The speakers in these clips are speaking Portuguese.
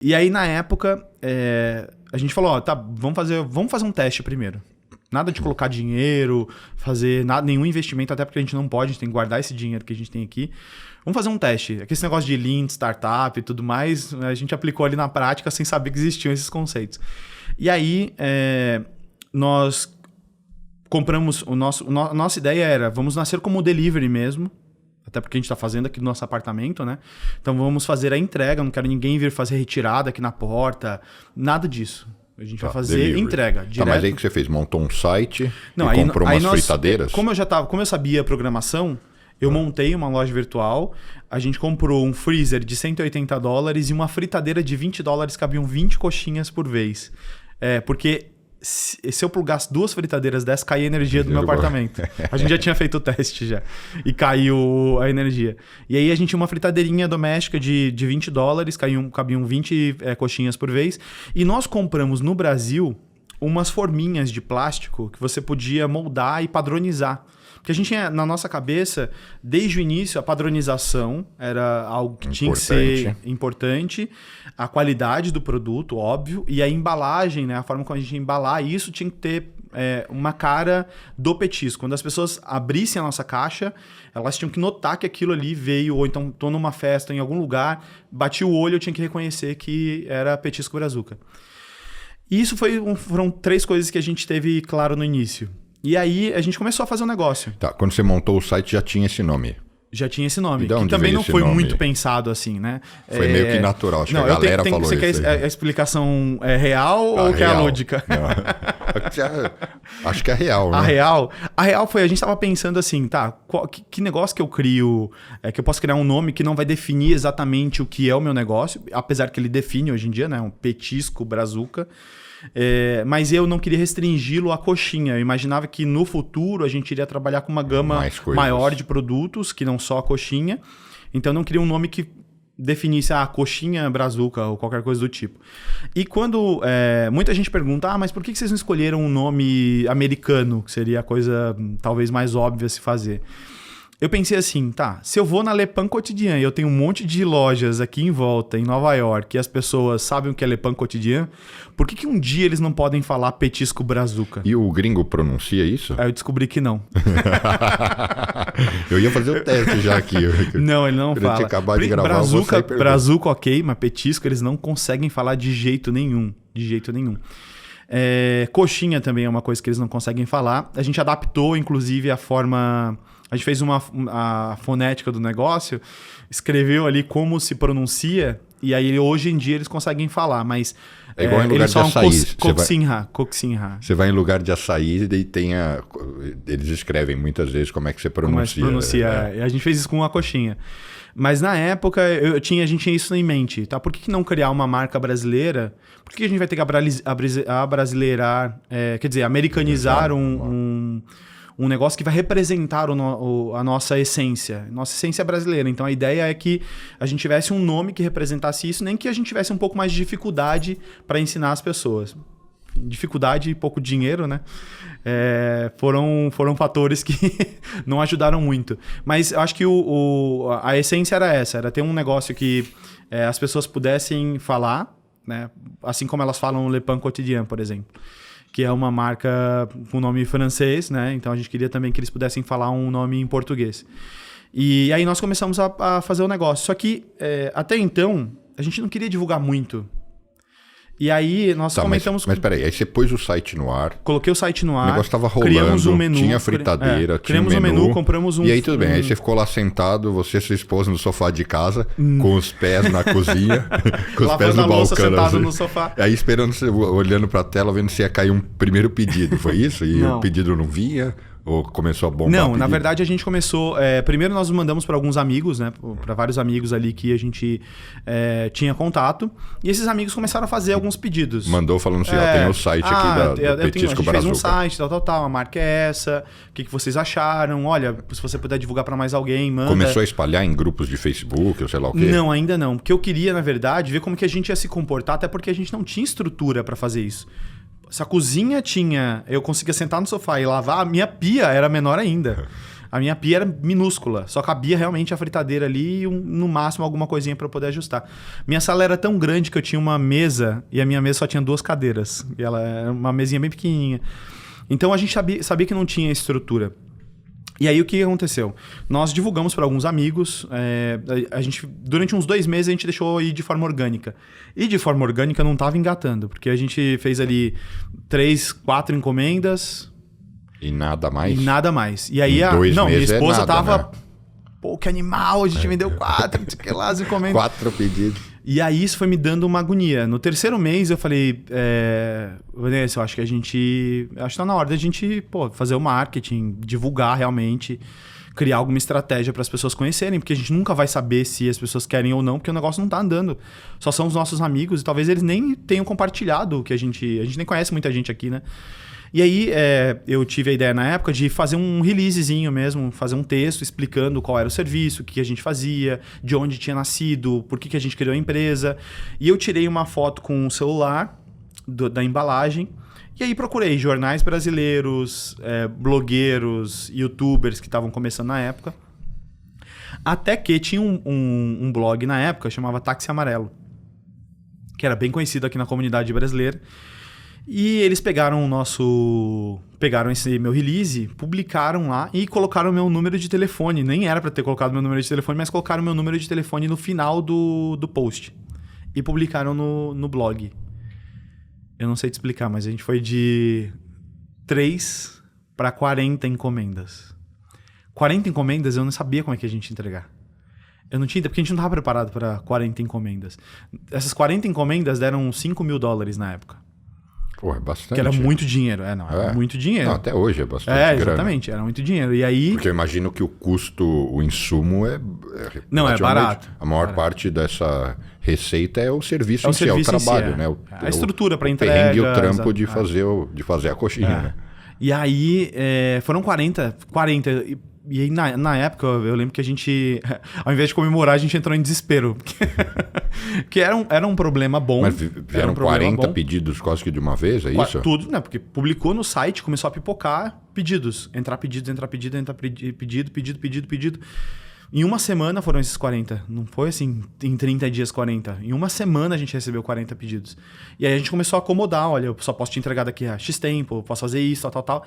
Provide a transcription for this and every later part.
E aí, na época, a gente falou, ó, tá, vamos fazer um teste primeiro. Nada de colocar dinheiro, fazer nenhum investimento, até porque a gente não pode, a gente tem que guardar esse dinheiro que a gente tem aqui. Vamos fazer um teste. Esse negócio de Lean, Startup e tudo mais, a gente aplicou ali na prática sem saber que existiam esses conceitos. E aí, nós compramos, a nossa ideia era, vamos nascer como delivery mesmo, até porque a gente está fazendo aqui no nosso apartamento, né? Então vamos fazer a entrega, não quero ninguém vir fazer retirada aqui na porta, nada disso. A gente vai fazer delivery. Entrega. Direto. Tá, mas aí que você fez? Montou um site e comprou umas fritadeiras? Como eu sabia programação, eu montei uma loja virtual, a gente comprou um freezer de $180 e uma fritadeira de $20, cabiam 20 coxinhas por vez. Porque se eu plugasse 2 fritadeiras dessas, caía a energia do meu apartamento. A gente já tinha feito o teste já. E caiu a energia. E aí a gente tinha uma fritadeirinha doméstica de $20, cabiam 20 coxinhas por vez. E nós compramos no Brasil umas forminhas de plástico que você podia moldar e padronizar. Porque a gente tinha, na nossa cabeça, desde o início, a padronização era algo que tinha que ser importante, a qualidade do produto, óbvio, e a embalagem, né, a forma como a gente ia embalar, isso tinha que ter uma cara do petisco. Quando as pessoas abrissem a nossa caixa, elas tinham que notar que aquilo ali veio, ou então estou numa festa, em algum lugar, bati o olho, eu tinha que reconhecer que era Petisco Brazuca. E isso foram 3 coisas que a gente teve claro no início. E aí a gente começou a fazer um negócio. Tá, quando você montou o site já tinha esse nome? Já tinha esse nome, que também não foi muito pensado assim, né? Foi meio que natural, acho que a galera falou isso. Você quer a explicação real ou quer a lúdica? Acho que é real, né? A real foi, a gente estava pensando assim, tá, que negócio que eu crio, que eu posso criar um nome que não vai definir exatamente o que é o meu negócio, apesar que ele define hoje em dia, né? Um Petisco Brazuca. Mas eu não queria restringi-lo à coxinha. Eu imaginava que no futuro a gente iria trabalhar com uma gama maior de produtos, que não só a coxinha. Então eu não queria um nome que definisse a coxinha Brazuca ou qualquer coisa do tipo. E quando muita gente pergunta, mas por que vocês não escolheram um nome americano, que seria a coisa talvez mais óbvia a se fazer? Eu pensei assim, tá, se eu vou na Le Pain Quotidien e eu tenho um monte de lojas aqui em volta, em Nova York, e as pessoas sabem o que é Le Pain Quotidien, por que um dia eles não podem falar Petisco Brazuca? E o gringo pronuncia isso? Aí eu descobri que não. Eu ia fazer o teste já aqui. Não, ele não fala. Acabar de gravar, Brazuca, ok, mas Petisco eles não conseguem falar de jeito nenhum. De jeito nenhum. Coxinha também é uma coisa que eles não conseguem falar. A gente adaptou, inclusive, a forma... A gente fez a fonética do negócio, escreveu ali como se pronuncia, e aí hoje em dia eles conseguem falar, mas é igual em lugar de açaí. Coxinha. Você vai em lugar de açaí e eles escrevem muitas vezes como é que você pronuncia. A gente fez isso com a coxinha. Mas na época a gente tinha isso em mente, tá? Por que não criar uma marca brasileira? Por que a gente vai ter que abrasileirar, quer dizer, americanizar um negócio que vai representar a nossa essência. Nossa essência é brasileira. Então a ideia é que a gente tivesse um nome que representasse isso, nem que a gente tivesse um pouco mais de dificuldade para ensinar as pessoas. Dificuldade e pouco dinheiro, né? Foram fatores que não ajudaram muito. Mas eu acho que a essência era essa, era ter um negócio que as pessoas pudessem falar, né? Assim como elas falam Le Pain Quotidien, por exemplo, que é uma marca com nome francês, né? Então a gente queria também que eles pudessem falar um nome em português. E aí nós começamos a fazer o negócio. Só que até então a gente não queria divulgar muito. E aí nós comentamos... Mas peraí, aí você pôs o site no ar. Coloquei o site no ar. O negócio estava rolando, criamos um menu, tinha fritadeira, tinha criamos um menu, compramos E aí tudo bem, aí você ficou lá sentado, você e sua esposa no sofá de casa, com os pés na cozinha, com os pés no balcão. Sentado no sofá. Aí esperando, olhando para a tela, vendo se ia cair um primeiro pedido, foi isso? E o pedido não vinha? Ou começou a bombar? Não, na verdade a gente começou... primeiro nós mandamos para alguns amigos, né? Para vários amigos ali que a gente tinha contato. E esses amigos começaram a fazer alguns pedidos. Mandou falando assim, tem o site aqui da Petisco Brazuca. A gente fez um site, tal, a marca é essa. O que vocês acharam? Olha, se você puder divulgar para mais alguém, manda. Começou a espalhar em grupos de Facebook, ou sei lá o quê? Não, ainda não. Porque eu queria, na verdade, ver como que a gente ia se comportar, até porque a gente não tinha estrutura para fazer isso. Se a cozinha eu conseguia sentar no sofá e lavar, a minha pia era menor ainda. A minha pia era minúscula, só cabia realmente a fritadeira ali e no máximo alguma coisinha para eu poder ajustar. Minha sala era tão grande que eu tinha uma mesa e a minha mesa só tinha 2 cadeiras. E ela era uma mesinha bem pequenininha. Então a gente sabia que não tinha estrutura. E aí o que aconteceu? Nós divulgamos para alguns amigos, a gente, durante uns 2 meses a gente deixou ir de forma orgânica. E de forma orgânica não estava engatando, porque a gente fez ali 3, 4 encomendas. E nada mais? E nada mais. E aí minha esposa tava... Pô, que animal, a gente vendeu 4, não sei o que lá, as encomendas. 4 pedidos. E aí isso foi me dando uma agonia. No 3º mês eu falei, Vanessa, eu acho que acho que tá na hora da gente fazer o marketing, divulgar realmente, criar alguma estratégia para as pessoas conhecerem, porque a gente nunca vai saber se as pessoas querem ou não, porque o negócio não tá andando. Só são os nossos amigos e talvez eles nem tenham compartilhado o que a gente nem conhece muita gente aqui, né? E aí eu tive a ideia na época de fazer um releasezinho mesmo, fazer um texto explicando qual era o serviço, o que a gente fazia, de onde tinha nascido, por que a gente criou a empresa. E eu tirei uma foto com o celular da embalagem e aí procurei jornais brasileiros, blogueiros, youtubers que estavam começando na época. Até que tinha um blog na época, chamava Táxi Amarelo, que era bem conhecido aqui na comunidade brasileira. E eles pegaram esse meu release, publicaram lá e colocaram meu número de telefone. Nem era para ter colocado meu número de telefone, mas colocaram meu número de telefone no final do post. E publicaram no blog. Eu não sei te explicar, mas a gente foi de 3 para 40 encomendas. 40 encomendas eu não sabia como é que a gente ia entregar. Eu não tinha, porque a gente não estava preparado para 40 encomendas. Essas 40 encomendas deram $5.000 na época. Pô, é bastante. Que era muito dinheiro. Era muito dinheiro. Não, até hoje é bastante grana. Exatamente, era muito dinheiro. E aí... Porque eu imagino que o custo, o insumo não, é barato. A maior parte dessa receita é o serviço em si, é o trabalho, né? A estrutura para entrega. Perrengue e o trampo de fazer a coxinha, né? E aí, foram 40. E aí, na época, eu lembro que a gente, ao invés de comemorar, a gente entrou em desespero. Porque era um problema bom. Mas vieram 40 pedidos quase que de uma vez, é isso? Tudo, né? Porque publicou no site, começou a pipocar pedidos. Entrar pedido. Em uma semana foram esses 40. Não foi assim, em 30 dias 40. Em uma semana a gente recebeu 40 pedidos. E aí a gente começou a acomodar. Olha, eu só posso te entregar daqui a X tempo, posso fazer isso, tal.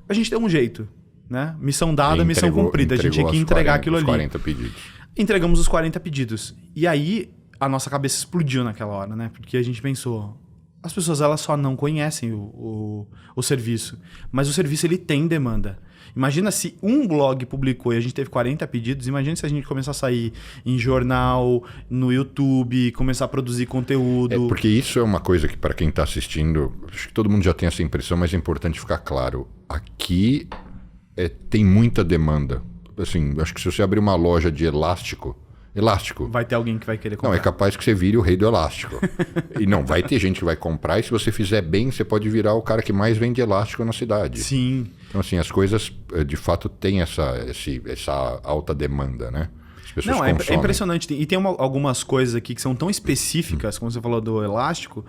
A gente deu um jeito. Né? Missão dada, missão cumprida. A gente tinha que entregar aquilo ali. 40 pedidos. Entregamos os 40 pedidos. E aí, a nossa cabeça explodiu naquela hora, né? Porque a gente pensou, as pessoas elas só não conhecem o serviço. Mas o serviço, ele tem demanda. Imagina se um blog publicou e a gente teve 40 pedidos. Imagina se a gente começar a sair em jornal, no YouTube, começar a produzir conteúdo. Porque isso é uma coisa que, para quem está assistindo, acho que todo mundo já tem essa impressão, mas é importante ficar claro. Aqui... tem muita demanda. Assim, acho que se você abrir uma loja de elástico... Vai ter alguém que vai querer comprar. Não, é capaz que você vire o rei do elástico. E não, vai ter gente que vai comprar e se você fizer bem, você pode virar o cara que mais vende elástico na cidade. Sim. Então, assim, as coisas, de fato, têm essa alta demanda, né? As pessoas consomem. É impressionante. E tem algumas coisas aqui que são tão específicas, como você falou do elástico,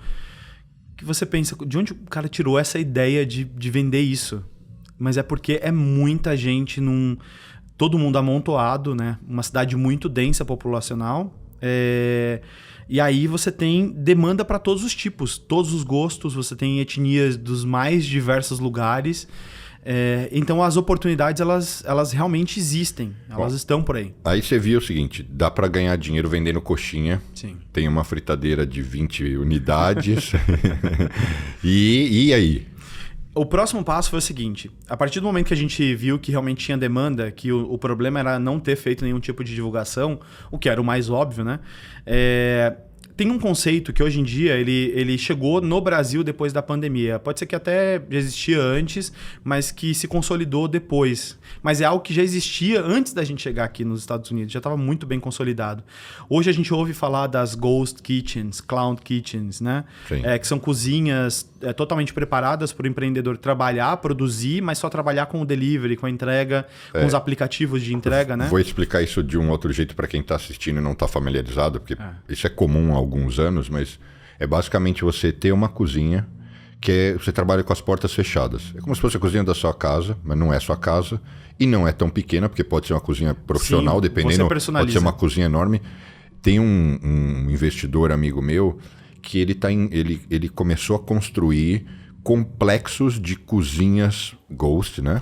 que você pensa, de onde o cara tirou essa ideia de vender isso? Mas é porque é muita gente todo mundo amontoado, né? Uma cidade muito densa populacional. E aí você tem demanda para todos os tipos, todos os gostos. Você tem etnias dos mais diversos lugares. Então as oportunidades, elas realmente existem. Elas estão por aí. Aí você viu o seguinte, dá para ganhar dinheiro vendendo coxinha. Sim. Tem uma fritadeira de 20 unidades. E aí? O próximo passo foi o seguinte, a partir do momento que a gente viu que realmente tinha demanda, que o problema era não ter feito nenhum tipo de divulgação, o que era o mais óbvio, né? Tem um conceito que hoje em dia ele chegou no Brasil depois da pandemia. Pode ser que até já existia antes, mas que se consolidou depois. Mas é algo que já existia antes da gente chegar aqui nos Estados Unidos. Já estava muito bem consolidado. Hoje a gente ouve falar das Ghost Kitchens, Cloud Kitchens, né? Que são cozinhas totalmente preparadas para o empreendedor trabalhar, produzir, mas só trabalhar com o delivery, com a entrega, com os aplicativos de entrega, né? Vou explicar isso de um outro jeito para quem está assistindo e não está familiarizado, porque isso é comum há alguns anos, mas é basicamente você ter uma cozinha que é você trabalha com as portas fechadas. É como se fosse a cozinha da sua casa, mas não é sua casa. E não é tão pequena, porque pode ser uma cozinha profissional, Sim, dependendo, você personaliza. pode ser uma cozinha enorme. Tem um investidor amigo meu que ele começou a construir complexos de cozinhas ghost, né?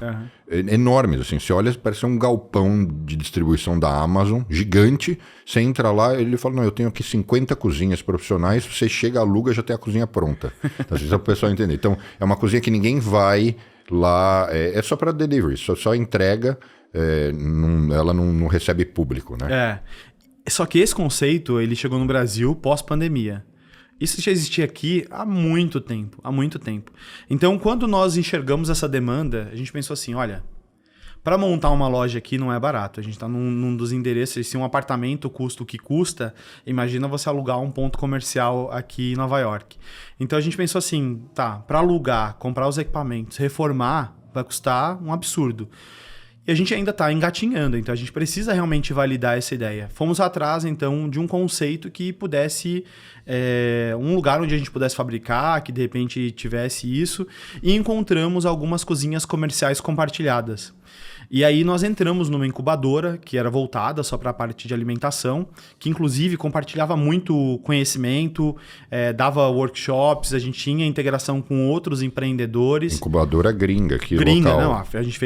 Enormes, assim. Você olha, parece um galpão de distribuição da Amazon, gigante. Você entra lá, ele fala, não, eu tenho aqui 50 cozinhas profissionais, você chega, aluga, já tem a cozinha pronta. Então, assim, só para o pessoal entender. Então, é uma cozinha que ninguém vai lá, é só para delivery, só entrega, ela não recebe público, né? Só que esse conceito, ele chegou no Brasil pós-pandemia. Isso já existia aqui há muito tempo, Então, quando nós enxergamos essa demanda, a gente pensou assim, olha, para montar uma loja aqui não é barato. A gente está num dos endereços, se um apartamento custa o que custa, imagina você alugar um ponto comercial aqui em Nova York. Então, a gente pensou assim, para alugar, comprar os equipamentos, reformar, vai custar um absurdo. E a gente ainda está engatinhando, então a gente precisa realmente validar essa ideia. Fomos atrás, então, de um conceito que pudesse... um lugar onde a gente pudesse fabricar, que de repente tivesse isso, e encontramos algumas cozinhas comerciais compartilhadas. E aí nós entramos numa incubadora que era voltada só para a parte de alimentação, que inclusive compartilhava muito conhecimento, dava workshops, a gente tinha integração com outros empreendedores. Incubadora gringa aqui, gringa, local. Não, a gente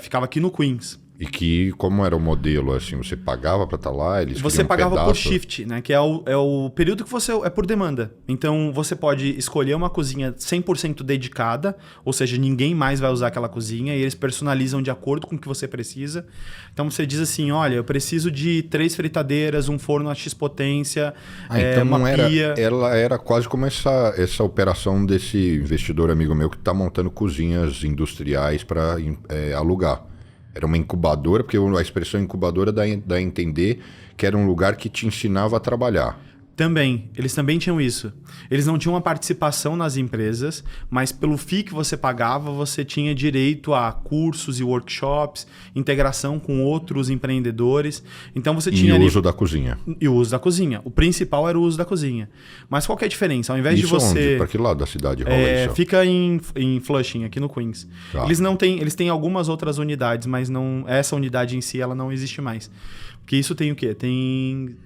ficava aqui no Queens. E que, como era o modelo, assim, você pagava para estar lá, eles Você pagava pedaço. por shift, né? Que é o período que você... É por demanda. Então, você pode escolher uma cozinha 100% dedicada, ou seja, ninguém mais vai usar aquela cozinha, e eles personalizam de acordo com o que você precisa. Então, você diz assim, olha, eu preciso de 3 fritadeiras, um forno a X potência, então uma pia... Ela era quase como essa operação desse investidor amigo meu que está montando cozinhas industriais para alugar. Era uma incubadora, porque a expressão incubadora dá a entender que era um lugar que te ensinava a trabalhar. Também, eles também tinham isso. Eles não tinham uma participação nas empresas, mas pelo FII que você pagava, você tinha direito a cursos e workshops, integração com outros empreendedores. Então você tinha o uso da cozinha. E o uso da cozinha. O principal era o uso da cozinha. Mas qual que é a diferença? Ao invés isso de você... Onde? Para que lado da cidade rola isso? Fica em Flushing, aqui no Queens. Tá. Eles têm algumas outras unidades, mas não, essa unidade em si ela não existe mais. Porque isso tem o quê? Tem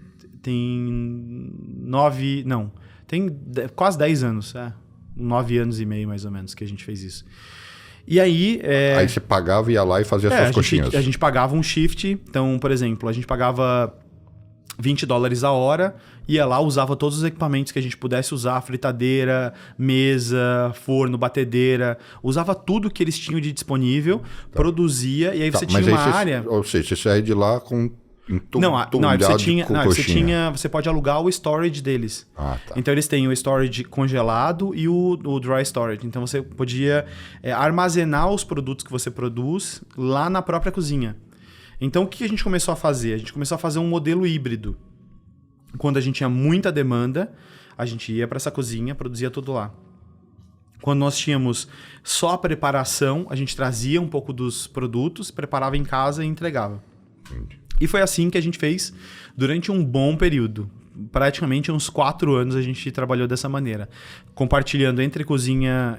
quase 10 anos. 9 anos e meio, mais ou menos, que a gente fez isso. E aí... Aí você pagava, ia lá e fazia suas coxinhas. A gente pagava um shift. Então, por exemplo, a gente pagava $20 a hora, ia lá, usava todos os equipamentos que a gente pudesse usar, fritadeira, mesa, forno, batedeira, usava tudo que eles tinham de disponível, produzia, e aí você tinha uma área... Ou seja, você saía de lá com... Você pode alugar o storage deles. Tá. Então eles têm o storage congelado e o dry storage. Então você podia armazenar os produtos que você produz lá na própria cozinha. Então o que a gente começou a fazer? A gente começou a fazer um modelo híbrido. Quando a gente tinha muita demanda, a gente ia para essa cozinha, produzia tudo lá. Quando nós tínhamos só a preparação, a gente trazia um pouco dos produtos, preparava em casa e entregava. Entendi. E foi assim que a gente fez durante um bom período. Praticamente uns 4 anos a gente trabalhou dessa maneira. Compartilhando entre cozinha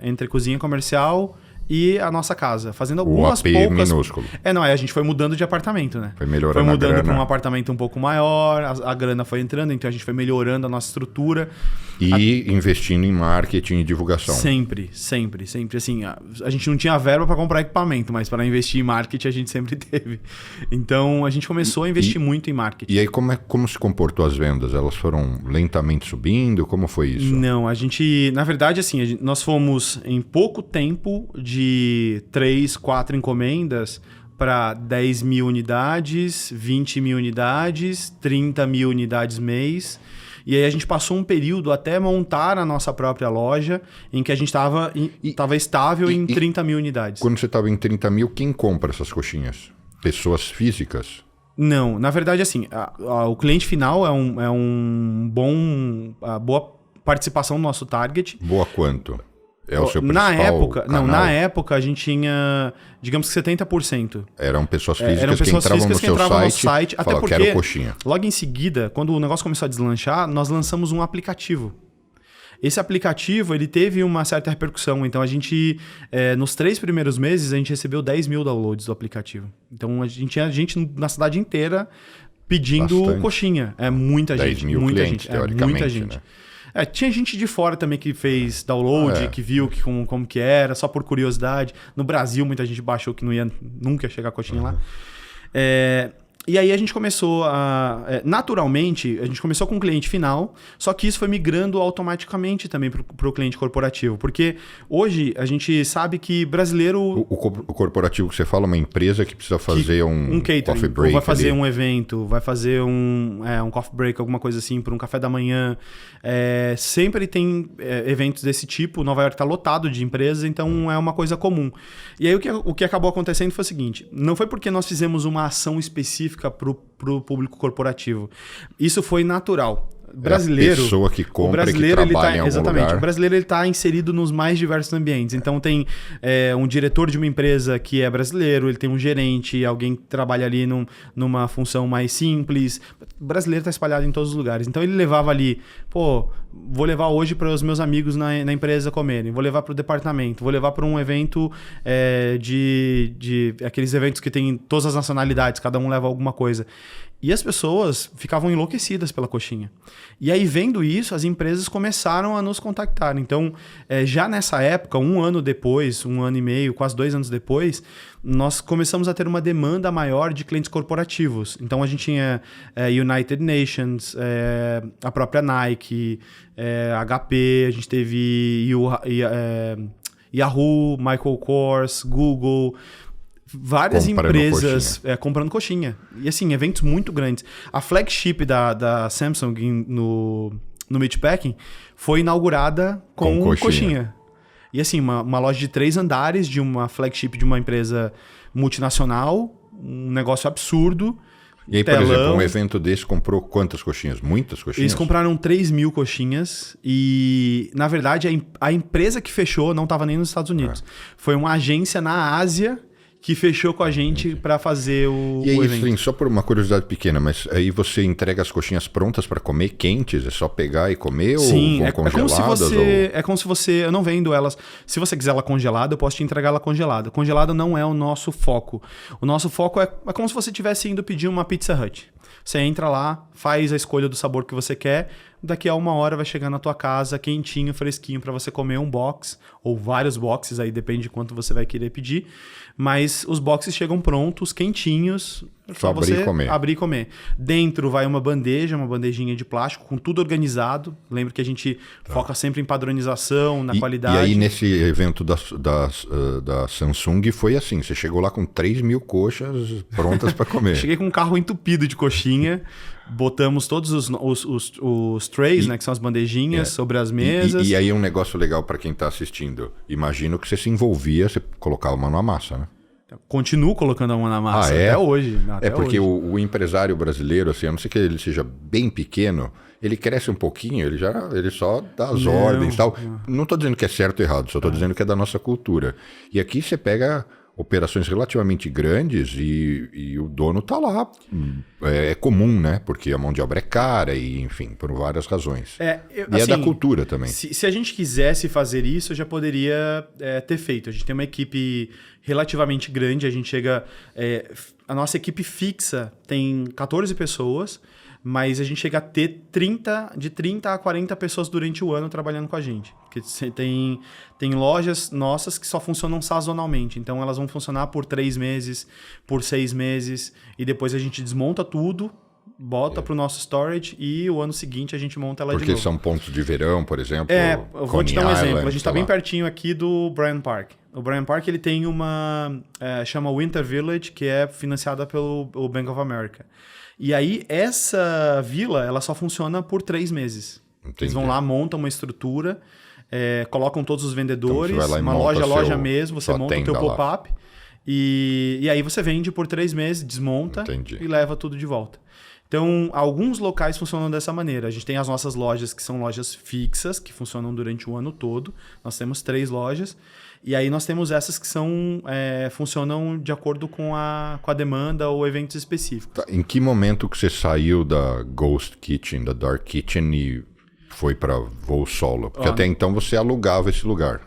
comercial e a nossa casa. Fazendo algumas poucas... minúsculo. A gente foi mudando de apartamento, né? Foi melhorando Foi mudando para um apartamento um pouco maior, a grana foi entrando, então a gente foi melhorando a nossa estrutura. E investindo em marketing e divulgação. Sempre. Assim, a gente não tinha verba para comprar equipamento, mas para investir em marketing a gente sempre teve. Então a gente começou a investir muito em marketing. E aí como se comportou as vendas? Elas foram lentamente subindo? Como foi isso? Não, na verdade, assim, nós fomos em pouco tempo de 3, 4 encomendas para 10 mil unidades, 20 mil unidades, 30 mil unidades mês. E aí a gente passou um período até montar a nossa própria loja, em que a gente estava estável em 30 mil unidades. Quando você estava em 30 mil, quem compra essas coxinhas? Pessoas físicas? Não, na verdade, assim, o cliente final é boa participação do nosso target. Boa quanto? É o seu principal canal? Na época a gente tinha, digamos que 70%. Eram pessoas físicas que entravam no seu site e falavam, quero coxinha. Logo em seguida, quando o negócio começou a deslanchar, nós lançamos um aplicativo. Esse aplicativo, ele teve uma certa repercussão. Então, a gente, nos 3 primeiros meses, a gente recebeu 10 mil downloads do aplicativo. Então, a gente tinha gente na cidade inteira pedindo Bastante. coxinha. É muita 10 gente. mil Muita clientes, gente. teoricamente, muita gente. né? Tinha gente de fora também que fez download, que viu como que era, só por curiosidade. No Brasil, muita gente baixou que nunca ia chegar a coxinha lá. E aí a gente começou naturalmente, a gente começou com o cliente final, só que isso foi migrando automaticamente também para o cliente corporativo. Porque hoje a gente sabe que brasileiro... O corporativo que você fala, uma empresa que precisa fazer um catering, coffee break. ou vai fazer ali. um evento, vai fazer um coffee break, alguma coisa assim, por um café da manhã. Sempre tem eventos desse tipo. Nova York está lotado de empresas, então é uma coisa comum. E aí o que acabou acontecendo foi o seguinte: não foi porque nós fizemos uma ação específica para o público corporativo. Isso foi natural. Brasileiro, a pessoa que compra, o brasileiro, que trabalha em algum exatamente, lugar. O brasileiro está inserido nos mais diversos ambientes. Então tem um diretor de uma empresa que é brasileiro, ele tem um gerente, alguém que trabalha ali numa função mais simples. O brasileiro está espalhado em todos os lugares. Então ele levava ali, vou levar hoje para os meus amigos na empresa comerem, vou levar para o departamento, vou levar para um evento de aqueles eventos que tem todas as nacionalidades, cada um leva alguma coisa. E as pessoas ficavam enlouquecidas pela coxinha. E aí, vendo isso, as empresas começaram a nos contactar. Então, já nessa época, 1 ano depois, 1 ano e meio, quase 2 anos depois, nós começamos a ter uma demanda maior de clientes corporativos. Então, a gente tinha United Nations, a própria Nike, HP, a gente teve Yahoo, Michael Kors, Google... Várias empresas comprando coxinha. E assim, eventos muito grandes. A flagship da Samsung no Meatpacking foi inaugurada com coxinha. E assim, uma loja de 3 andares de uma flagship de uma empresa multinacional, um negócio absurdo. E aí, por exemplo, um evento desse comprou quantas coxinhas? Muitas coxinhas? Eles compraram 3 mil coxinhas e, na verdade, a empresa que fechou não estava nem nos Estados Unidos. Foi uma agência na Ásia que fechou com a gente para fazer o evento. Sim, só por uma curiosidade pequena, mas aí você entrega as coxinhas prontas para comer, quentes? É só pegar e comer? Sim, ou vão congeladas? É como se você... Eu não vendo elas... Se você quiser ela congelada, eu posso te entregar ela congelada. Congelada não é o nosso foco. O nosso foco é como se você estivesse indo pedir uma Pizza Hut. Você entra lá, faz a escolha do sabor que você quer, daqui a 1 hora vai chegar na tua casa quentinho, fresquinho, para você comer um box, ou vários boxes, aí depende de quanto você vai querer pedir. Mas os boxes chegam prontos, quentinhos, só você abrir e comer. Dentro vai uma bandejinha de plástico, com tudo organizado. Lembra que a gente foca sempre em padronização, na qualidade. E aí nesse evento da Samsung foi assim, você chegou lá com 3 mil coxas prontas para comer. Cheguei com um carro entupido de coxinha, botamos todos os trays, né, que são as bandejinhas, sobre as mesas. E aí um negócio legal para quem está assistindo. Imagino que você se envolvia, você colocava a mão na massa, né? Continuo colocando a mão na massa até hoje. Porque o empresário brasileiro, assim, a não ser que ele seja bem pequeno, ele cresce um pouquinho, ele só dá as ordens e tal. Não estou dizendo que é certo ou errado, só estou dizendo que é da nossa cultura. E aqui você pega operações relativamente grandes e o dono está lá. É comum, né? Porque a mão de obra é cara e, enfim, por várias razões. E é da cultura também. Se a gente quisesse fazer isso, eu já poderia ter feito. A gente tem uma equipe relativamente grande, a gente chega... a nossa equipe fixa tem 14 pessoas, mas a gente chega a ter de 30 a 40 pessoas durante o ano trabalhando com a gente. Porque tem lojas nossas que só funcionam sazonalmente. Então, elas vão funcionar por 3 meses, por 6 meses. E depois a gente desmonta tudo, bota para o nosso storage e o ano seguinte a gente monta ela de novo. Porque são pontos de verão, por exemplo. Eu vou te dar um exemplo. A gente está bem pertinho aqui do Bryant Park. O Bryant Park ele tem uma... chama Winter Village, que é financiada pelo Bank of America. E aí, essa vila, ela só funciona por 3 meses. Entendi. Eles vão lá, montam uma estrutura, colocam todos os vendedores, então, uma loja mesmo, você monta o teu pop-up, e aí você vende por 3 meses, desmonta e leva tudo de volta. Então, alguns locais funcionam dessa maneira. A gente tem as nossas lojas, que são lojas fixas, que funcionam durante o ano todo. Nós temos 3 lojas. E aí nós temos essas que funcionam de acordo com a demanda ou eventos específicos. Tá. Em que momento que você saiu da Ghost Kitchen, da Dark Kitchen e foi para voo solo? Porque até então você alugava esse lugar.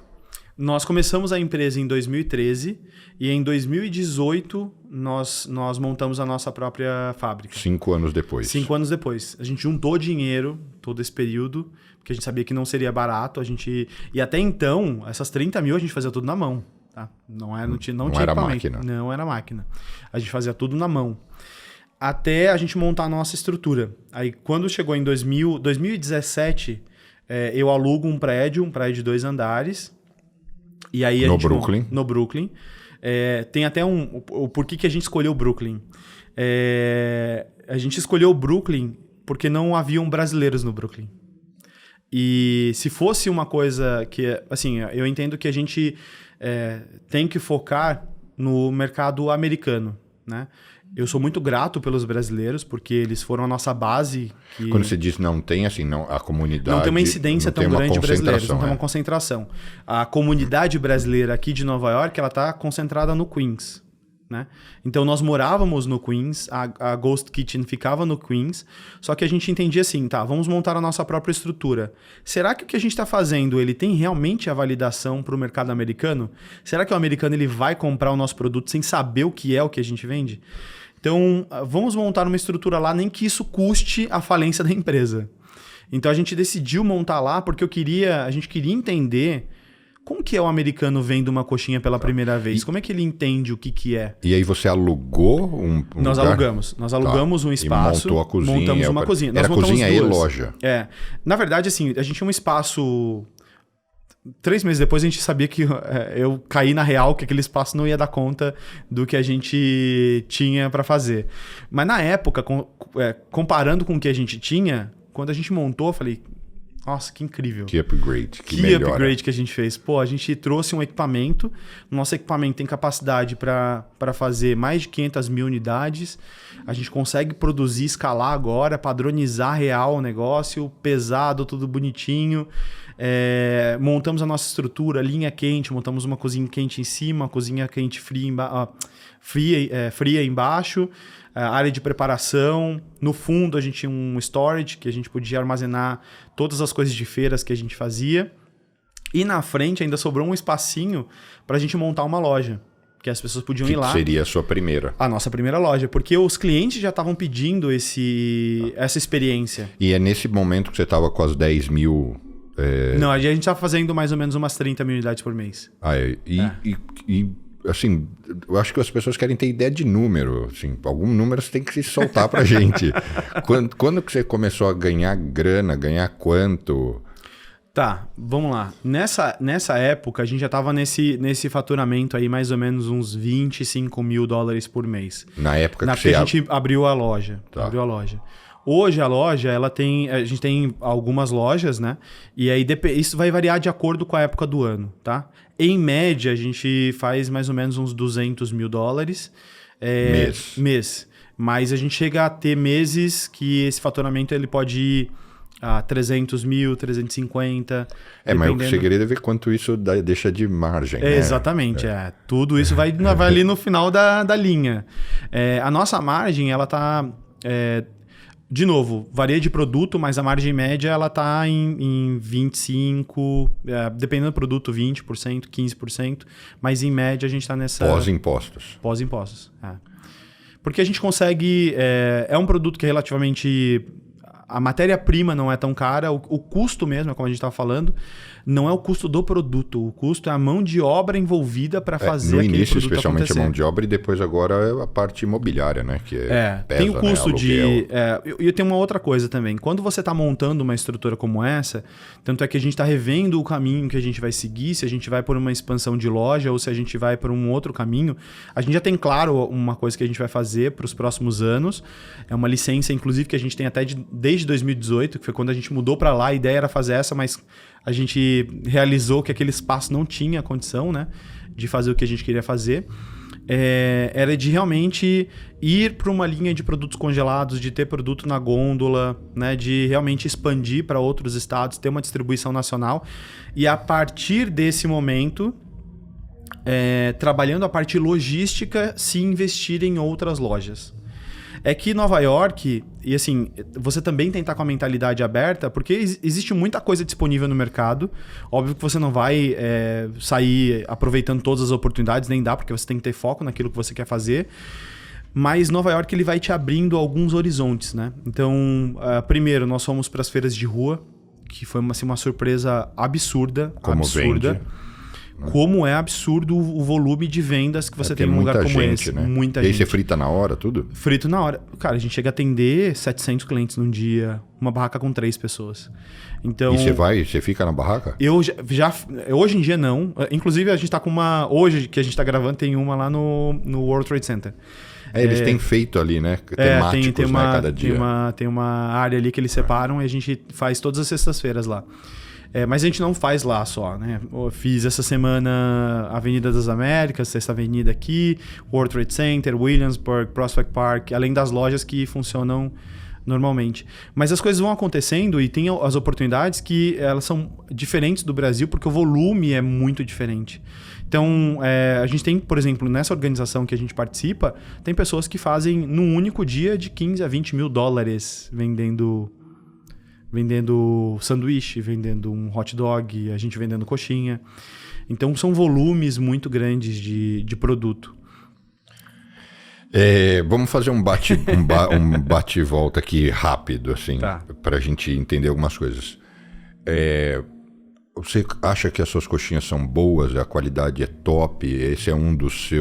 Nós começamos a empresa em 2013 e em 2018 nós montamos a nossa própria fábrica. 5 anos depois. 5 anos depois. A gente juntou dinheiro todo esse período, porque a gente sabia que não seria barato. E até então, essas 30 mil a gente fazia tudo na mão. Tá? Não tinha era equipamento. Máquina. Não era máquina. A gente fazia tudo na mão. Até a gente montar a nossa estrutura. Aí quando chegou em 2017, eu alugo um prédio de 2 andares. E aí no Brooklyn. No Brooklyn. Tem até o porquê que a gente escolheu o Brooklyn. A gente escolheu o Brooklyn porque não haviam brasileiros no Brooklyn. E se fosse uma coisa que... Assim, eu entendo que a gente tem que focar no mercado americano, né? Eu sou muito grato pelos brasileiros, porque eles foram a nossa base. Quando você diz não tem, assim, não, a comunidade... Não tem uma incidência tão grande de brasileiros, não tem uma concentração. A comunidade brasileira aqui de Nova York, ela está concentrada no Queens, né? Então, nós morávamos no Queens, a Ghost Kitchen ficava no Queens, só que a gente entendia assim, tá, vamos montar a nossa própria estrutura. Será que o que a gente está fazendo, ele tem realmente a validação para o mercado americano? Será que o americano ele vai comprar o nosso produto sem saber o que é o que a gente vende? Então, vamos montar uma estrutura lá, nem que isso custe a falência da empresa. Então, a gente decidiu montar lá porque a gente queria entender como que é o americano vendo uma coxinha pela primeira vez. Como é que ele entende o que é? E aí você alugou um Nós lugar? alugamos. Nós alugamos um espaço. E montou a cozinha. Montamos uma cozinha. Era nós cozinha duas. E loja. Na verdade, assim, a gente tinha um espaço... 3 meses depois a gente sabia que eu caí na real que aquele espaço não ia dar conta do que a gente tinha para fazer. Mas na época, comparando com o que a gente tinha, quando a gente montou, eu falei, nossa, que incrível. Que upgrade, que melhora. Upgrade que a gente fez. Pô, a gente trouxe um equipamento, nosso equipamento tem capacidade para fazer mais de 500 mil unidades, a gente consegue produzir, escalar agora, padronizar real o negócio, pesado, tudo bonitinho. Montamos a nossa estrutura, linha quente, montamos uma cozinha quente em cima, cozinha quente fria embaixo, área de preparação. No fundo a gente tinha um storage que a gente podia armazenar todas as coisas de feiras que a gente fazia. E na frente ainda sobrou um espacinho para a gente montar uma loja, que as pessoas podiam ir lá. Que seria a sua primeira. A nossa primeira loja, porque os clientes já estavam pedindo essa experiência. E é nesse momento que você estava com as 10 mil... Não, a gente está fazendo mais ou menos umas 30 mil unidades por mês. E assim, eu acho que as pessoas querem ter ideia de número. Assim, algum número você tem que se soltar pra gente. Quando que você começou a ganhar grana? Ganhar quanto? Tá, vamos lá. Nessa época, a gente já estava nesse faturamento aí mais ou menos uns 25 mil dólares por mês. Na época que a gente abriu a loja. Tá. Abriu a loja. Hoje a loja, a gente tem algumas lojas, né? E aí isso vai variar de acordo com a época do ano, tá? Em média, a gente faz mais ou menos uns 200 mil dólares mês. Mas a gente chega a ter meses que esse faturamento ele pode ir a 300 mil, 350. Mas o segredo é ver quanto isso deixa de margem. Né? Exatamente. Tudo isso vai ali no final da linha. A nossa margem, ela tá... de novo, varia de produto, mas a margem média ela está em 25%, dependendo do produto, 20%, 15%, mas em média a gente está nessa... Pós-impostos. Pós-impostos, Porque a gente consegue... É um produto que é relativamente... A matéria-prima não é tão cara, o custo mesmo, como a gente estava falando, não é o custo do produto, o custo é a mão de obra envolvida para fazer aquele produto acontecer. No início, especialmente a mão de obra, e depois agora é a parte imobiliária, né? Que pesa, tem o custo, né? de... E tem uma outra coisa também. Quando você está montando uma estrutura como essa, tanto é que a gente está revendo o caminho que a gente vai seguir, se a gente vai por uma expansão de loja ou se a gente vai por um outro caminho, a gente já tem claro uma coisa que a gente vai fazer para os próximos anos. É uma licença, inclusive, que a gente tem até desde 2018, que foi quando a gente mudou para lá. A ideia era fazer essa, mas a gente realizou que aquele espaço não tinha condição, né, de fazer o que a gente queria fazer. Era de realmente ir para uma linha de produtos congelados, de ter produto na gôndola, né, de realmente expandir para outros estados, ter uma distribuição nacional. E a partir desse momento, trabalhando a parte logística, se investir em outras lojas. é que Nova York, e assim, você também tem que estar com a mentalidade aberta, porque existe muita coisa disponível no mercado. Óbvio que você não vai sair aproveitando todas as oportunidades, nem dá, porque você tem que ter foco naquilo que você quer fazer. Mas Nova York ele vai te abrindo alguns horizontes, né? Então, primeiro, nós fomos para as feiras de rua, que foi uma surpresa absurda. Como absurda. vende? Como é absurdo o volume de vendas que você tem num lugar como esse. Né? Muita gente. E aí gente. você frita na hora, tudo? Frito na hora. Cara, a gente chega a atender 700 clientes num dia, uma barraca com 3 pessoas. Então, e você fica na barraca? Hoje em dia não. Inclusive, a gente tá com uma... Hoje que a gente tá gravando, tem uma lá no World Trade Center. Eles têm feito ali, né? Temáticos, né? Cada dia. Tem uma área ali que eles separam e a gente faz todas as sextas-feiras lá. Mas a gente não faz lá só, né? Eu fiz essa semana Avenida das Américas, Sexta Avenida aqui, World Trade Center, Williamsburg, Prospect Park, além das lojas que funcionam normalmente. Mas as coisas vão acontecendo e tem as oportunidades que elas são diferentes do Brasil porque o volume é muito diferente. Então, a gente tem, por exemplo, nessa organização que a gente participa, tem pessoas que fazem num único dia de 15 a 20 mil dólares vendendo sanduíche, vendendo um hot dog, a gente vendendo coxinha. Então, são volumes muito grandes de produto. Vamos fazer um bate e volta aqui rápido, assim, para a gente entender algumas coisas. Você acha que as suas coxinhas são boas, a qualidade é top? Esse é um dos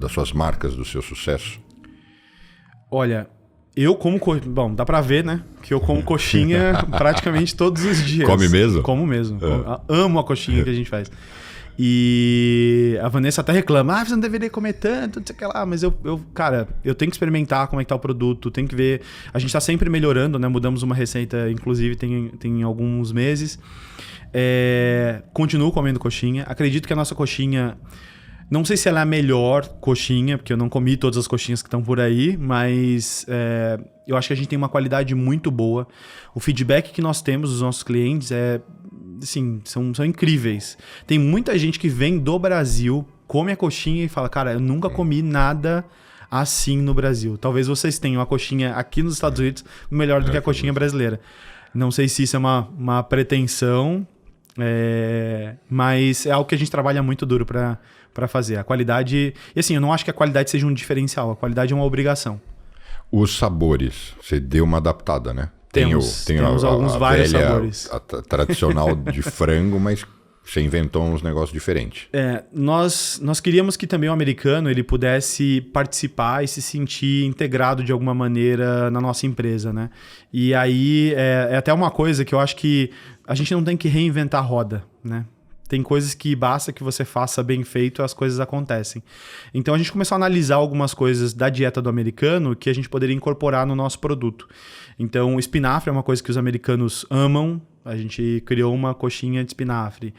das suas marcas, do seu sucesso? Olha... Bom, dá pra ver, né? Que eu como coxinha praticamente todos os dias. Come mesmo? Como mesmo. Amo a coxinha que a gente faz. E a Vanessa até reclama, você não deveria comer tanto, não sei o que lá. Mas cara, eu tenho que experimentar como é que tá o produto, tenho que ver. A gente tá sempre melhorando, né? Mudamos uma receita, inclusive, tem alguns meses. Continuo comendo coxinha. Acredito que a nossa coxinha... Não sei se ela é a melhor coxinha, porque eu não comi todas as coxinhas que estão por aí, mas eu acho que a gente tem uma qualidade muito boa. O feedback que nós temos dos nossos clientes assim, são incríveis. Tem muita gente que vem do Brasil, come a coxinha e fala, cara, eu nunca comi nada assim no Brasil. Talvez vocês tenham a coxinha aqui nos Estados Unidos melhor do que a coxinha brasileira. Não sei se isso é uma pretensão, mas é algo que a gente trabalha muito duro para fazer. A qualidade... E assim, eu não acho que a qualidade seja um diferencial. A qualidade é uma obrigação. Os sabores, você deu uma adaptada, né? Temos vários sabores. A tradicional de frango, mas você inventou uns negócios diferentes. Nós queríamos que também o americano ele pudesse participar e se sentir integrado de alguma maneira na nossa empresa, né? E aí é até uma coisa que eu acho que a gente não tem que reinventar a roda, né? Tem coisas que basta que você faça bem feito e as coisas acontecem. Então a gente começou a analisar algumas coisas da dieta do americano que a gente poderia incorporar no nosso produto. Então o espinafre é uma coisa que os americanos amam. A gente criou uma coxinha de espinafre.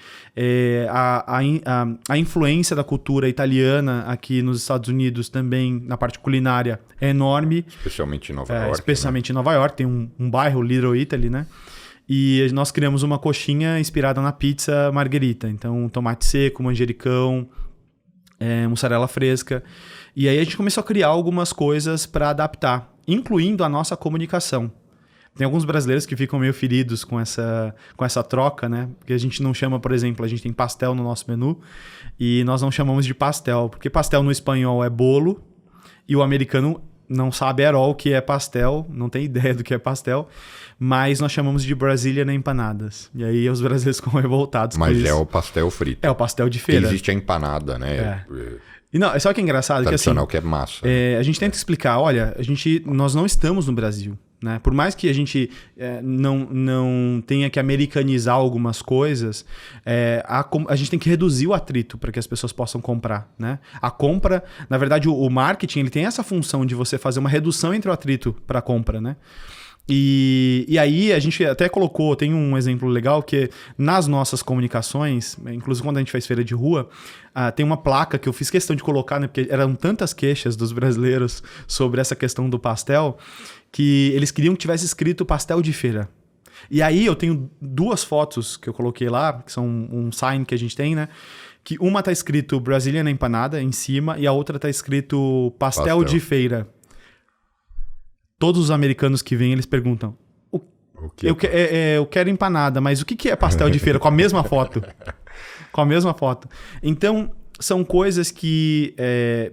A influência da cultura italiana aqui nos Estados Unidos também, na parte culinária, é enorme. Especialmente em Nova York. Especialmente em Nova York. Tem um bairro, Little Italy, né? E nós criamos uma coxinha inspirada na pizza margherita. Então, tomate seco, manjericão, mussarela fresca. E aí a gente começou a criar algumas coisas para adaptar, incluindo a nossa comunicação. Tem alguns brasileiros que ficam meio feridos com essa troca, né? Porque a gente não chama, por exemplo, a gente tem pastel no nosso menu e nós não chamamos de pastel, porque pastel no espanhol é bolo e o americano não sabe at all o que é pastel, não tem ideia do que é pastel, mas nós chamamos de Brazilian empanadas. E aí os brasileiros ficam revoltados com isso. Mas é o pastel frito. É o pastel de feira. Porque existe a empanada, né? E não, sabe o que é engraçado? Tradicional, que, assim, que é massa. A gente tenta explicar, olha, nós não estamos no Brasil. Né? Por mais que a gente não tenha que americanizar algumas coisas, a gente tem que reduzir o atrito para que as pessoas possam comprar. Né? A compra, na verdade, o marketing ele tem essa função de você fazer uma redução entre o atrito para a compra. Né? E aí a gente até colocou, tem um exemplo legal que nas nossas comunicações, inclusive quando a gente faz feira de rua, tem uma placa que eu fiz questão de colocar, né, porque eram tantas queixas dos brasileiros sobre essa questão do pastel, que eles queriam que tivesse escrito pastel de feira. E aí eu tenho 2 fotos que eu coloquei lá, que são um sign que a gente tem, né? Que uma tá escrito Brazilian empanada em cima e a outra tá escrito pastel de feira. todos os americanos que vêm, eles perguntam, eu quero empanada, mas o que é pastel de feira? Com a mesma foto. Com a mesma foto. Então, são coisas que...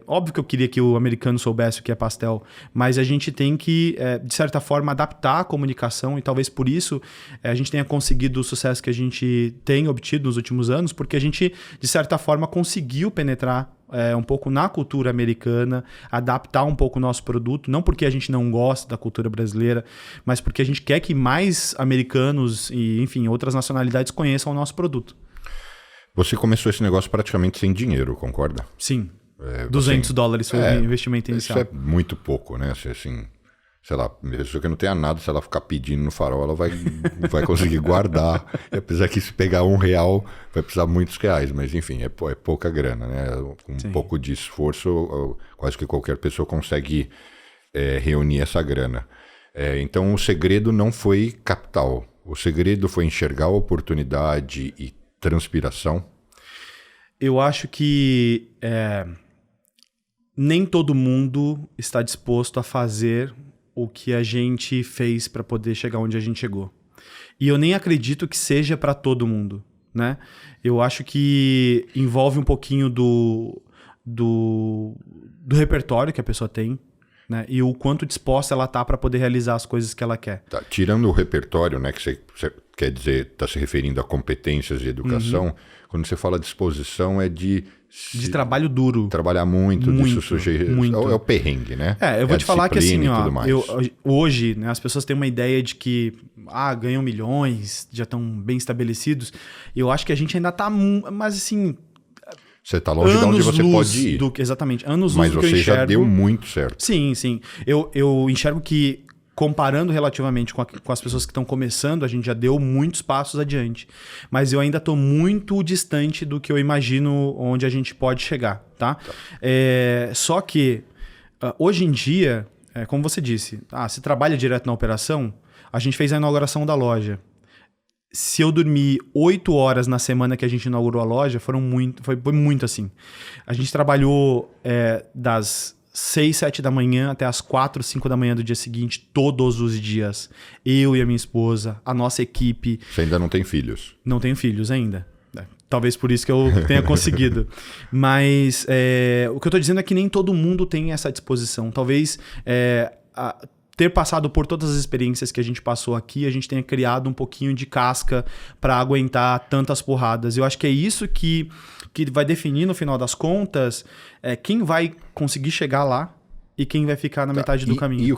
óbvio que eu queria que o americano soubesse o que é pastel, mas a gente tem que, de certa forma, adaptar a comunicação e talvez por isso a gente tenha conseguido o sucesso que a gente tem obtido nos últimos anos, porque a gente, de certa forma, conseguiu penetrar um pouco na cultura americana, adaptar um pouco o nosso produto, não porque a gente não gosta da cultura brasileira, mas porque a gente quer que mais americanos e, enfim, outras nacionalidades conheçam o nosso produto. Você começou esse negócio praticamente sem dinheiro, concorda? Sim. $200 foi o investimento inicial. Isso é muito pouco, né? Assim, sei lá, pessoa que não tenha nada, se ela ficar pedindo no farol, ela vai conseguir guardar. Apesar que se pegar R$1, vai precisar muitos reais, mas enfim, é pouca grana, né? Com um pouco de esforço, quase que qualquer pessoa consegue reunir essa grana. Então o segredo não foi capital, o segredo foi enxergar a oportunidade e transpiração. Eu acho que nem todo mundo está disposto a fazer o que a gente fez para poder chegar onde a gente chegou. E eu nem acredito que seja para todo mundo, né? Eu acho que envolve um pouquinho do repertório que a pessoa tem, né? E o quanto disposta ela tá para poder realizar as coisas que ela quer. Tá, tirando o repertório, né, que você quer dizer, está se referindo a competências e educação, quando você fala disposição é de trabalho duro. Trabalhar muito. De sujeito. É o perrengue, né? Eu vou te falar que assim, hoje, né, as pessoas têm uma ideia de que ganham milhões, já estão bem estabelecidos. Eu acho que a gente ainda tá, mas assim... Você está longe de onde você pode ir. Exatamente, anos-luz mas do que eu enxergo. Mas você já deu muito certo. Sim. Eu enxergo que, comparando relativamente com as pessoas que estão começando, a gente já deu muitos passos adiante. Mas eu ainda estou muito distante do que eu imagino onde a gente pode chegar, tá? Só que, hoje em dia, como você disse, se trabalha direto na operação, a gente fez a inauguração da loja. Se eu dormir 8 horas na semana que a gente inaugurou a loja, foi muito assim. A gente trabalhou das 6, 7 da manhã até as 4, 5 da manhã do dia seguinte, todos os dias. Eu e a minha esposa, a nossa equipe. Você ainda não tem filhos? Não tenho filhos ainda. Talvez por isso que eu tenha conseguido. Mas o que eu estou dizendo é que nem todo mundo tem essa disposição. Talvez... ter passado por todas as experiências que a gente passou aqui, a gente tenha criado um pouquinho de casca para aguentar tantas porradas. Eu acho que é isso que vai definir, no final das contas, quem vai conseguir chegar lá e quem vai ficar na metade do caminho.